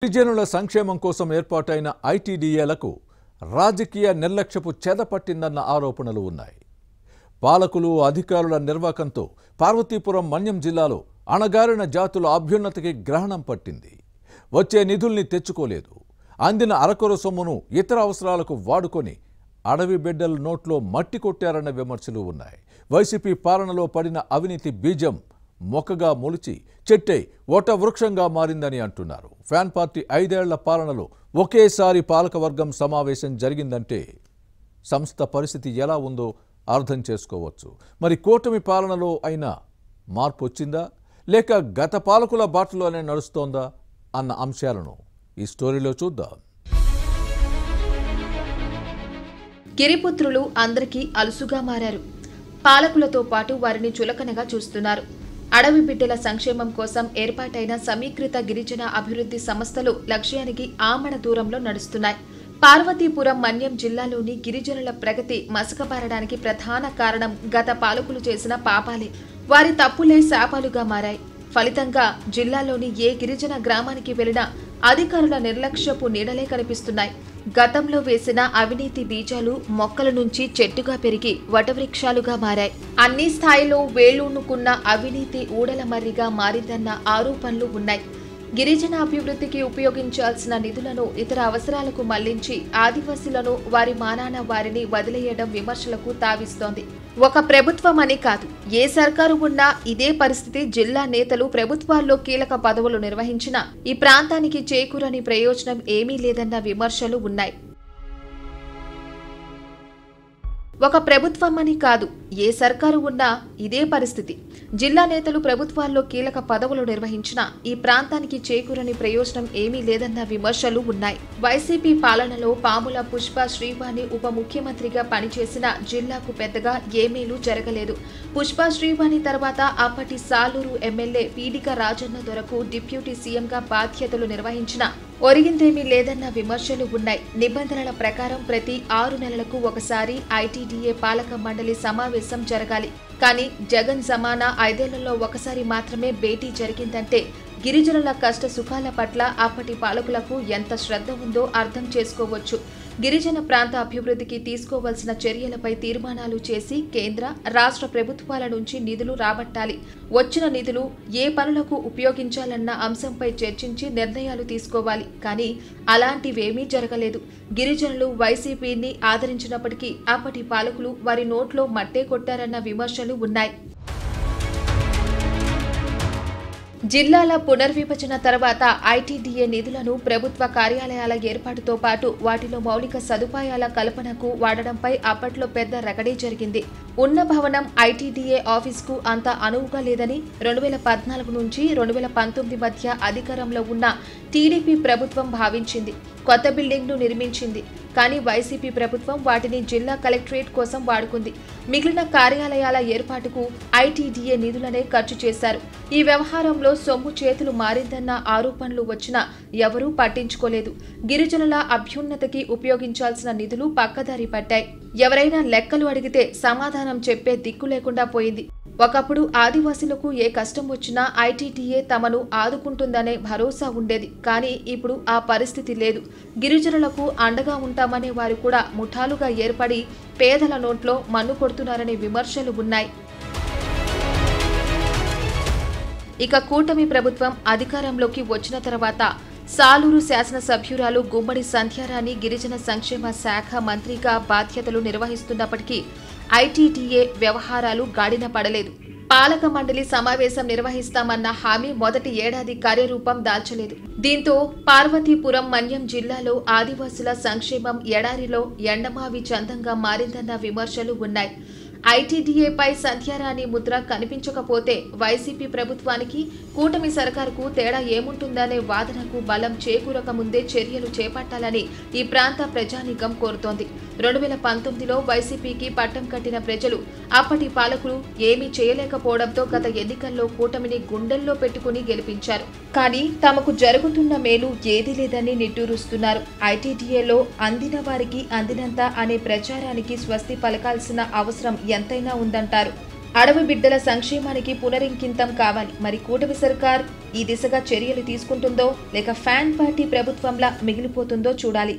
గిరిజనుల సంక్షేమం కోసం ఏర్పాటైన ఐటీడీఏలకు రాజకీయ నిర్లక్ష్యపు చెదపట్టిందన్న ఆరోపణలు ఉన్నాయి. పాలకులు అధికారుల నిర్వాకంతో పార్వతీపురం మన్యం జిల్లాలో అణగారిన జాతుల అభ్యున్నతికి గ్రహణం పట్టింది. వచ్చే నిధుల్ని తెచ్చుకోలేదు. అందిన అరకొర సొమ్మును ఇతర అవసరాలకు వాడుకొని అడవి బిడ్డల నోట్లో మట్టి కొట్టారన్న విమర్శలు ఉన్నాయి. వైసీపీ పాలనలో పడిన అవినీతి బీజం మొక్కగా మొలిచి చెట్టై ఓట వృక్షంగా మారిందని అంటున్నారు. ఫ్యాన్ పార్టీ 5 ఏళ్ల పాలనలో ఒకేసారి పాలకవర్గం సమావేశం జరిగిందంటే సంస్థ పరిస్థితి ఎలా ఉందో అర్థం చేసుకోవచ్చు. మరి కూటమి పాలనలో అయినా మార్పు వచ్చిందా లేక గత పాలకుల బాటలోనే నడుస్తోందా అన్న అంశాలను ఈ స్టోరీలో చూద్దాం. గిరిపుత్రులు అందరికీ అలుసుగా మారారు. పాలకులతో పాటు వారిని చులకనగా చూస్తున్నారు. అడవి బిడ్డల సంక్షేమం కోసం ఏర్పాటైన సమీకృత గిరిజన అభివృద్ధి సంస్థలు లక్ష్యానికి ఆమడ దూరంలో నడుస్తున్నాయి. పార్వతీపురం మన్యం జిల్లాలోని గిరిజనుల ప్రగతి మసకబారడానికి ప్రధాన కారణం గత పాలకులు చేసిన పాపాలే. వారి తప్పులే శాపాలుగా మారాయి. ఫలితంగా జిల్లాలోని ఏ గిరిజన గ్రామానికి వెళ్లినా అధికారుల నిర్లక్ష్యపు నీడలే కనిపిస్తున్నాయి. గతంలో వేసిన అవినీతి బీజాలు మొక్కల నుంచి చెట్టుగా పెరిగి వటవృక్షాలుగా మారాయి. అన్ని స్థాయిలో వేళ్లూనుకున్న అవినీతి ఊడల మర్రిగా మారిందన్న ఆరోపణలు ఉన్నాయి. గిరిజన అభివృద్ధికి ఉపయోగించాల్సిన నిధులను ఇతర అవసరాలకు మళ్లించి ఆదివాసీలను వారి మానాన వారిని వదిలేయడం విమర్శలకు తావిస్తోంది. ఒక ప్రభుత్వం అని కాదు, ఏ సర్కారు ఉన్నా ఇదే పరిస్థితి. జిల్లా నేతలు ప్రభుత్వాల్లో కీలక పదవులు నిర్వహించినా ఈ ప్రాంతానికి చేకూరని ప్రయోజనం ఏమీ లేదన్న విమర్శలు ఉన్నాయి. ఒక ప్రభుత్వం అని కాదు, ఏ సర్కారు ఉన్నా ఇదే పరిస్థితి. జిల్లా నేతలు ప్రభుత్వాల్లో కీలక పదవులు నిర్వహించినా ఈ ప్రాంతానికి చేకూరని ప్రయోజనం ఏమీ లేదన్న విమర్శలు ఉన్నాయి. వైసీపీ పాలనలో పాముల పుష్ప శ్రీవాణి ఉప ముఖ్యమంత్రిగా పనిచేసిన జిల్లాకు పెద్దగా ఏమేలూ జరగలేదు. పుష్ప శ్రీవాణి తర్వాత అప్పటి సాలూరు ఎమ్మెల్యే పీడిక రాజన్న దొరకు డిప్యూటీ సీఎంగా బాధ్యతలు నిర్వహించిన ఒరిగిందేమీ లేదన్న విమర్శలు ఉన్నాయి. నిబంధనల ప్రకారం ప్రతి 6 నెలలకు ఒకసారి ఐటీడీఏ పాలక మండలి సమావేశం జరగాలి. కానీ జగన్ జమానా 5 ఏళ్లలో ఒకసారి మాత్రమే భేటీ జరిగిందంటే గిరిజనుల కష్ట సుఖాల పట్ల అప్పటి పాలకులకు ఎంత శ్రద్ధ ఉందో అర్థం చేసుకోవచ్చు. గిరిజన ప్రాంత అభివృద్ధికి తీసుకోవాల్సిన చర్యలపై తీర్మానాలు చేసి కేంద్ర రాష్ట్ర ప్రభుత్వాల నుంచి నిధులు రాబట్టాలి. వచ్చిన నిధులు ఏ పనులకు ఉపయోగించాలన్న అంశంపై చర్చించి నిర్ణయాలు తీసుకోవాలి. కానీ అలాంటివేమీ జరగలేదు. గిరిజనులు వైసీపీని ఆదరించినప్పటికీ అప్పటి పాలకులు వారి నోట్లో మట్టే కొట్టారన్న విమర్శలు ఉన్నాయి. జిల్లాల పునర్విభజన తర్వాత ఐటీడీఏ నిధులను ప్రభుత్వ కార్యాలయాల ఏర్పాటుతో పాటు వాటిలో మౌలిక సదుపాయాల కల్పనకు వాడడంపై అప్పట్లో పెద్ద రగడే జరిగింది. ఉన్న భవనం ఐటీడీఏ ఆఫీస్కు అంత అనువుగా లేదని 2014 నుంచి 2019 మధ్య అధికారంలో ఉన్న టీడీపీ ప్రభుత్వం భావించింది. కొత్త బిల్డింగ్ను నిర్మించింది. కానీ వైసీపీ ప్రభుత్వం వాటిని జిల్లా కలెక్టరేట్ కోసం వాడుకుంది. మిగిలిన కార్యాలయాల ఏర్పాటుకు ఐటీడీఏ నిధులనే ఖర్చు చేశారు. ఈ వ్యవహారంలో సొమ్ము చేతులు మారిందన్న ఆరోపణలు వచ్చినా ఎవరూ పట్టించుకోలేదు. గిరిజనుల అభ్యున్నతికి ఉపయోగించాల్సిన నిధులు పక్కదారి పట్టాయి. ఎవరైనా లెక్కలు అడిగితే సమాధానం చెప్పే దిక్కు లేకుండా పోయింది. ఒకప్పుడు ఆదివాసీలకు ఏ కష్టం వచ్చినా ఐటీడీఏ తమను ఆదుకుంటుందనే భరోసా ఉండేది. కానీ ఇప్పుడు ఆ పరిస్థితి లేదు. గిరిజనులకు అండగా ఉంటామనే వారు కూడా ముఠాలుగా ఏర్పడి పేదల నోట్లో మన్ను కొడుతున్నారనే విమర్శలు ఉన్నాయి. ఇక కూటమి ప్రభుత్వం అధికారంలోకి వచ్చిన తర్వాత సాలూరు శాసనసభ్యురాలు గుమ్మడి సంధ్యారాణి గిరిజన సంక్షేమ శాఖ మంత్రిగా బాధ్యతలు నిర్వహిస్తున్నప్పటికీ ఐటీడీఏ వ్యవహారాలు గాడిన పడలేదు. పాలక మండలి సమావేశం నిర్వహిస్తామన్న హామీ మొదటి ఏడాది కార్యరూపం దాల్చలేదు. దీంతో పార్వతీపురం మన్యం జిల్లాలో ఆదివాసుల సంక్షేమం ఎడారిలో ఎండమావి చందంగా మారిందన్న విమర్శలు ఉన్నాయి. ఐటీడీఏపై సంధ్యారాణి ముద్ర కనిపించకపోతే వైసీపీ ప్రభుత్వానికి కూటమి సర్కారుకు తేడా ఏముంటుందనే వాదనకు బలం చేకూరక ముందే చర్యలు చేపట్టాలని ఈ ప్రాంత ప్రజానీకం కోరుతోంది. 2019లో వైసీపీకి పట్టం కట్టిన ప్రజలు అప్పటి పాలకులు ఏమీ చేయలేకపోవడంతో గత ఎన్నికల్లో కూటమిని గుండెల్లో పెట్టుకుని గెలిపించారు. కానీ తమకు జరుగుతున్న మేలు ఏదీ లేదని నిట్టూరుస్తున్నారు. ఐటీడీఏలో అందిన వారికి అందినంత అనే ప్రచారానికి స్వస్తి పలకాల్సిన అవసరం ఎంతైనా ఉందంటారు. అడవి బిడ్డల సంక్షేమానికి పునరింకితం కావాలి. మరి కూటమి సర్కార్ ఈ దిశగా చర్యలు తీసుకుంటుందో లేక ఫ్యాన్ పార్టీ ప్రభుత్వంలా మిగిలిపోతుందో చూడాలి.